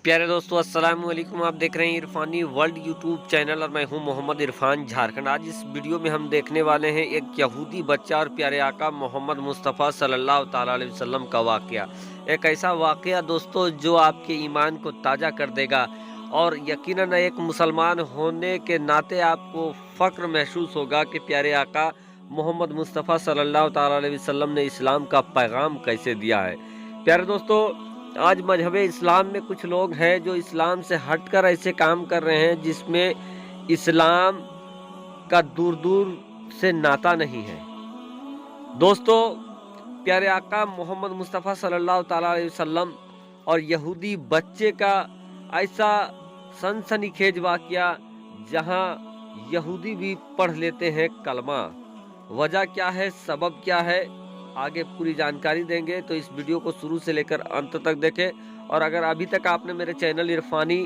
प्यारे दोस्तों अस्सलाम वालेकुम। आप देख रहे हैं इरफानी वर्ल्ड यूट्यूब चैनल और मैं हूं मोहम्मद इरफान झारखंड। आज इस वीडियो में हम देखने वाले हैं एक यहूदी बच्चा और प्यारे आका मोहम्मद मुस्तफ़ा सल्लल्लाहु ताला अलैहि वसल्लम का वाक़या। एक ऐसा वाक़या दोस्तों जो आपके ईमान को ताज़ा कर देगा और यकीनन एक मुसलमान होने के नाते आपको फ़ख्र महसूस होगा कि प्यारे आका मोहम्मद मुस्तफ़ा सल्लल्लाहु ताला अलैहि वसल्लम ने इस्लाम का पैगाम कैसे दिया है। प्यारे दोस्तों, आज मजहब इस्लाम में कुछ लोग हैं जो इस्लाम से हटकर ऐसे काम कर रहे हैं जिसमें इस्लाम का दूर दूर से नाता नहीं है। दोस्तों, प्यारे आका मोहम्मद मुस्तफ़ा सल्लल्लाहु ताला अलैहि वसल्लम और यहूदी बच्चे का ऐसा सनसनीखेज वाक़या जहां यहूदी भी पढ़ लेते हैं कलमा। वजह क्या है, सबब क्या है, आगे पूरी जानकारी देंगे, तो इस वीडियो को शुरू से लेकर अंत तक देखें। और अगर अभी तक आपने मेरे चैनल इरफानी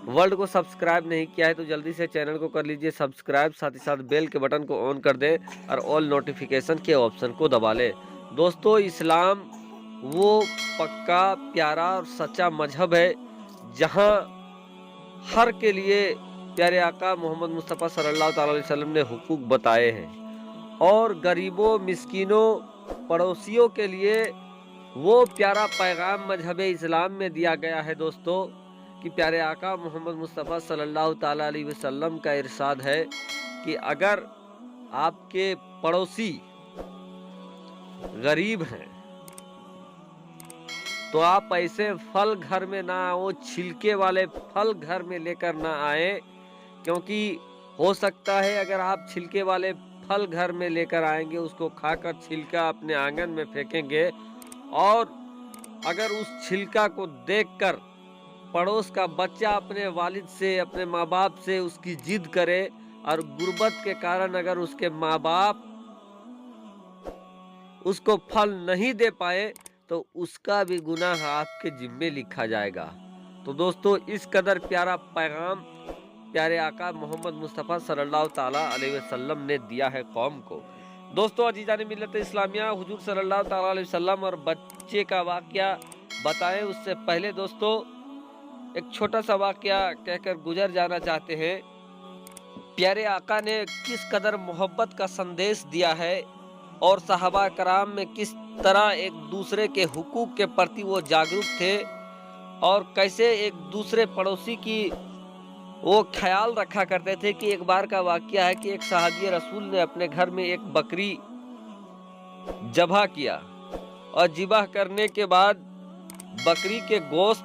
वर्ल्ड को सब्सक्राइब नहीं किया है तो जल्दी से चैनल को कर लीजिए सब्सक्राइब, साथ ही साथ बेल के बटन को ऑन कर दें और ऑल नोटिफिकेशन के ऑप्शन को दबा लें। दोस्तों, इस्लाम वो पक्का, प्यारा और सच्चा मजहब है जहां हर के लिए प्यारे आका मोहम्मद मुस्तफ़ा सल्लल्लाहु ताला अलैहि वसल्लम ने हुकूक बताए हैं और गरीबों, मिस्कीनों, पड़ोसियों के लिए वो प्यारा पैगाम मजहब इस्लाम में दिया गया है दोस्तों कि प्यारे आका मोहम्मद मुस्तफ़ा सल्लल्लाहु ताला अलैहि वसल्लम का इरशाद है कि अगर आपके पड़ोसी गरीब हैं तो आप ऐसे फल घर में ना आओ, छिलके वाले फल घर में लेकर ना आए, क्योंकि हो सकता है अगर आप छिलके वाले फल घर में लेकर आएंगे, उसको खाकर छिलका अपने आंगन में फेंकेंगे और अगर उस छिलका को देखकर पड़ोस का बच्चा अपने वालिद से, अपने माँ बाप से उसकी जिद करे और गुर्बत के कारण अगर उसके माँ बाप उसको फल नहीं दे पाए तो उसका भी गुनाह आपके जिम्मे लिखा जाएगा। तो दोस्तों, इस कदर प्यारा पैगाम प्यारे आका मोहम्मद मुस्तफ़ा सल्लल्लाहु ताला अलैहि वसल्लम ने दिया है कौम को। दोस्तों, अजीज़ान मिल्लत इस्लामिया, हुजूर सल्लल्लाहु ताला अलैहि वसल्लम और बच्चे का वाक़या बताएं उससे पहले दोस्तों एक छोटा सा वाक़या कहकर गुजर जाना चाहते हैं। प्यारे आका ने किस कदर मोहब्बत का संदेश दिया है और सहाबा कराम में किस तरह एक दूसरे के हुकूक के प्रति वो जागरूक थे और कैसे एक दूसरे पड़ोसी की वो ख्याल रखा करते थे। कि एक बार का वाक़या है कि एक सहाबी रसूल ने अपने घर में एक बकरी ज़बह किया और ज़िबह करने के बाद बकरी के गोश्त,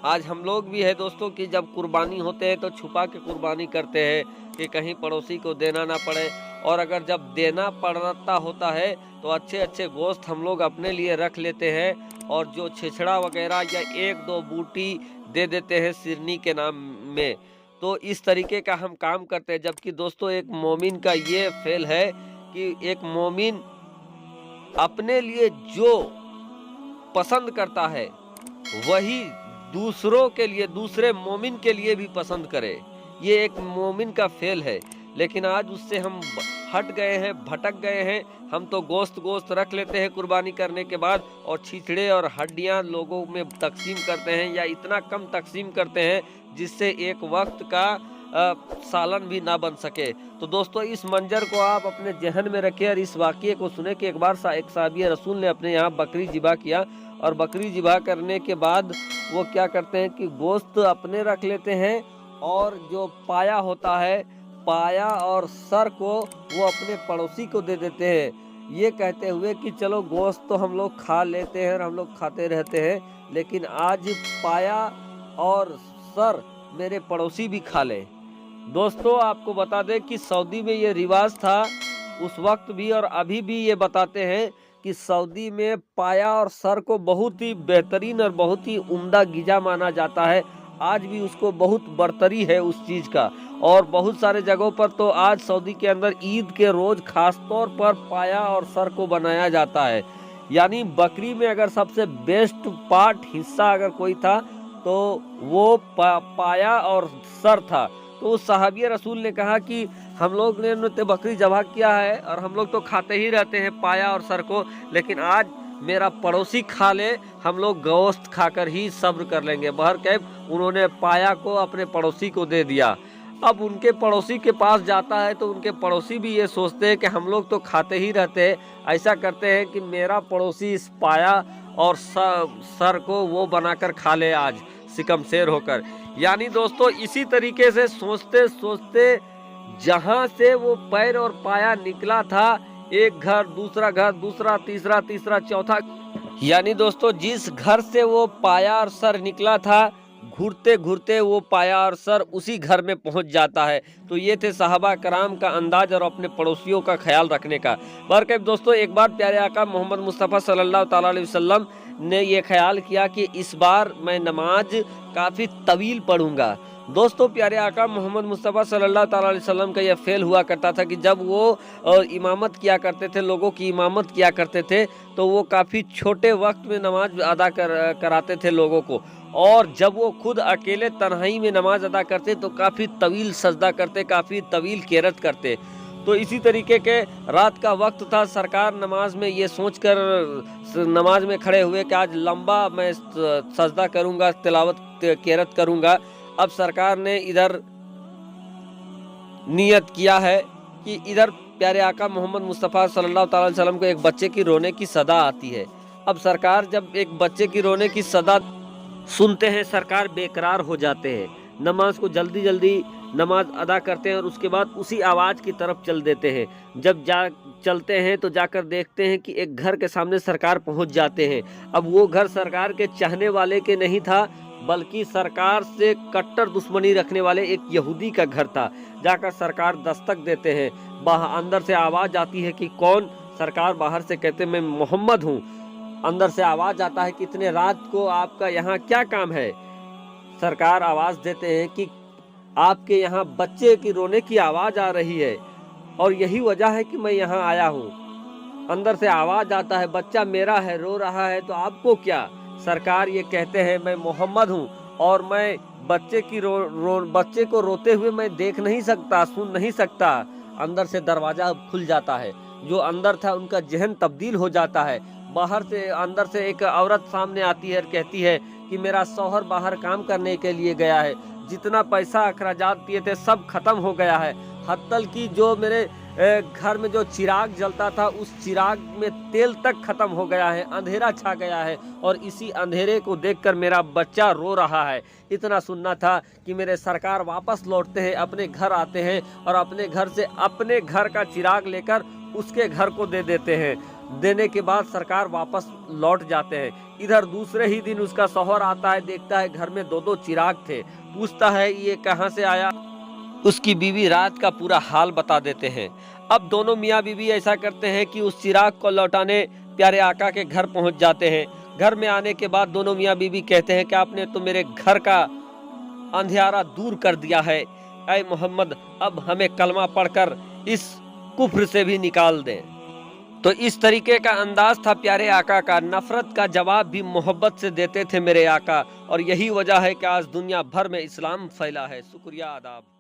आज हम लोग भी है दोस्तों कि जब कुर्बानी होते हैं तो छुपा के कुर्बानी करते हैं कि कहीं पड़ोसी को देना ना पड़े, और अगर जब देना पड़ता होता है तो अच्छे अच्छे गोश्त हम लोग अपने लिए रख लेते हैं और जो छिछड़ा वगैरह या एक दो बूटी दे देते हैं सिरनी के नाम में। तो इस तरीके का हम काम करते हैं, जबकि दोस्तों एक मोमिन का ये फेल है कि एक मोमिन अपने लिए जो पसंद करता है वही दूसरों के लिए, दूसरे मोमिन के लिए भी पसंद करे। ये एक मोमिन का फेल है, लेकिन आज उससे हम हट गए हैं, भटक गए हैं। हम तो गोश्त रख लेते हैं कुर्बानी करने के बाद और छिछड़े और हड्डियां लोगों में तकसीम करते हैं या इतना कम तकसीम करते हैं जिससे एक वक्त का सालन भी ना बन सके। तो दोस्तों, इस मंजर को आप अपने जहन में रखें और इस वाक़ये को सुने कि एक बार एक सहाबी रसूल ने अपने यहाँ बकरी ज़िबा किया और बकरी ज़िबा करने के बाद वो क्या करते हैं कि गोश्त अपने रख लेते हैं और जो पाया होता है, पाया और सर को वो अपने पड़ोसी को दे देते हैं, ये कहते हुए कि चलो गोश्त तो हम लोग खा लेते हैं और हम लोग खाते रहते हैं, लेकिन आज पाया और सर मेरे पड़ोसी भी खा ले। दोस्तों, आपको बता दें कि सऊदी में ये रिवाज था उस वक्त भी और अभी भी ये बताते हैं कि सऊदी में पाया और सर को बहुत ही बेहतरीन और बहुत ही उम्दा ग़िज़ा माना जाता है। आज भी उसको बहुत बरतरी है उस चीज़ का, और बहुत सारे जगहों पर तो आज सऊदी के अंदर ईद के रोज़ खास तौर पर पाया और सर को बनाया जाता है। यानी बकरी में अगर सबसे बेस्ट पार्ट, हिस्सा अगर कोई था तो वो पाया और सर था। तो उस सहाबी रसूल ने कहा कि हम लोग ने तो बकरी ज़बह किया है और हम लोग तो खाते ही रहते हैं पाया और सर को, लेकिन आज मेरा पड़ोसी खा ले, हम लोग गोश्त खाकर ही सब्र कर लेंगे। बहरकैफ उन्होंने पाया को अपने पड़ोसी को दे दिया। अब उनके पड़ोसी के पास जाता है तो उनके पड़ोसी भी ये सोचते हैं कि हम लोग तो खाते ही रहते हैं, ऐसा करते हैं कि मेरा पड़ोसी इस पाया और सर को वो बनाकर खा ले आज सिकमशेर होकर। यानी दोस्तों इसी तरीके से सोचते सोचते जहां से वो पैर और पाया निकला था, एक घर, दूसरा, तीसरा, चौथा, यानी दोस्तों जिस घर से वो पाया और सर निकला था, घूरते घूरते वो पाया और सर उसी घर में पहुंच जाता है। तो ये थे सहाबा कराम का अंदाज और अपने पड़ोसियों का ख्याल रखने का। बहरकैफ दोस्तों एक बार प्यारे आका मोहम्मद मुस्तफ़ा सल्लल्लाहु ताला अलैहि वसल्लम ने ये ख्याल किया कि इस बार मैं नमाज काफ़ी तवील पढ़ूंगा। दोस्तों प्यारे आका मोहम्मद मुस्तफ़ा सल्लल्लाहु ताला अलैहि वसल्लम का यह फेल हुआ करता था कि जब वो इमामत किया करते थे, लोगों की इमामत किया करते थे, तो वो काफ़ी छोटे वक्त में नमाज अदा कराते थे लोगों को। और जब वो खुद अकेले तन्हाई में नमाज अदा करते तो काफ़ी तवील सजदा करते, काफ़ी तवील किरात करते। तो इसी तरीके के रात का वक्त था, सरकार नमाज में ये सोचकर नमाज में खड़े हुए कि आज लंबा मैं सजदा करूँगा, तिलावत किरात करूँगा। अब सरकार ने इधर नियत किया है कि इधर प्यारे आका मोहम्मद मुस्तफ़ा सल्लल्लाहु अलैहि वसल्लम को एक बच्चे की रोने की सदा आती है। अब सरकार जब एक बच्चे की रोने की सदा सुनते हैं, सरकार बेकरार हो जाते हैं, नमाज को जल्दी जल्दी नमाज अदा करते हैं और उसके बाद उसी आवाज़ की तरफ चल देते हैं। जब चलते हैं तो जाकर देखते हैं कि एक घर के सामने सरकार पहुंच जाते हैं। अब वो घर सरकार के चाहने वाले के नहीं था, बल्कि सरकार से कट्टर दुश्मनी रखने वाले एक यहूदी का घर था। जाकर सरकार दस्तक देते हैं, अंदर से आवाज़ आती है कि कौन? सरकार बाहर से कहते मैं मोहम्मद हूँ। अंदर से आवाज़ आता है कि इतने रात को आपका यहाँ क्या काम है? सरकार आवाज़ देते हैं कि आपके यहाँ बच्चे की रोने की आवाज़ आ रही है और यही वजह है कि मैं यहाँ आया हूँ। अंदर से आवाज़ आता है बच्चा मेरा है, रो रहा है, तो आपको क्या? सरकार ये कहते हैं मैं मोहम्मद हूँ और मैं बच्चे को रोते हुए मैं देख नहीं सकता, सुन नहीं सकता। अंदर से दरवाज़ा खुल जाता है, जो अंदर था उनका जहन तब्दील हो जाता है। बाहर से अंदर से एक औरत सामने आती है और कहती है कि मेरा शौहर बाहर काम करने के लिए गया है, जितना पैसा अखराजात दिए थे सब खत्म हो गया है, हत्तल की जो मेरे घर में जो चिराग जलता था उस चिराग में तेल तक खत्म हो गया है, अंधेरा छा गया है और इसी अंधेरे को देखकर मेरा बच्चा रो रहा है। इतना सुनना था कि मेरे सरकार वापस लौटते हैं, अपने घर आते हैं और अपने घर से अपने घर का चिराग लेकर उसके घर को दे देते हैं। देने के बाद सरकार वापस लौट जाते हैं। इधर दूसरे ही दिन उसका शौहर आता है, देखता है घर में 2-2 चिराग थे, पूछता है ये कहाँ से आया? उसकी बीवी रात का पूरा हाल बता देते हैं। अब दोनों मियाँ बीवी ऐसा करते हैं कि उस चिराग को लौटाने प्यारे आका के घर पहुंच जाते हैं। घर में आने के बाद दोनों मियाँ बीवी कहते हैं कि आपने तो मेरे घर का अंधियारा दूर कर दिया है, ऐ मोहम्मद अब हमें कलमा पढ़कर इस कुफ्र से भी निकाल दें। तो इस तरीके का अंदाज था प्यारे आका का। नफरत का जवाब भी मोहब्बत से देते थे मेरे आका, और यही वजह है कि आज दुनिया भर में इस्लाम फैला है। शुक्रिया, आदाब।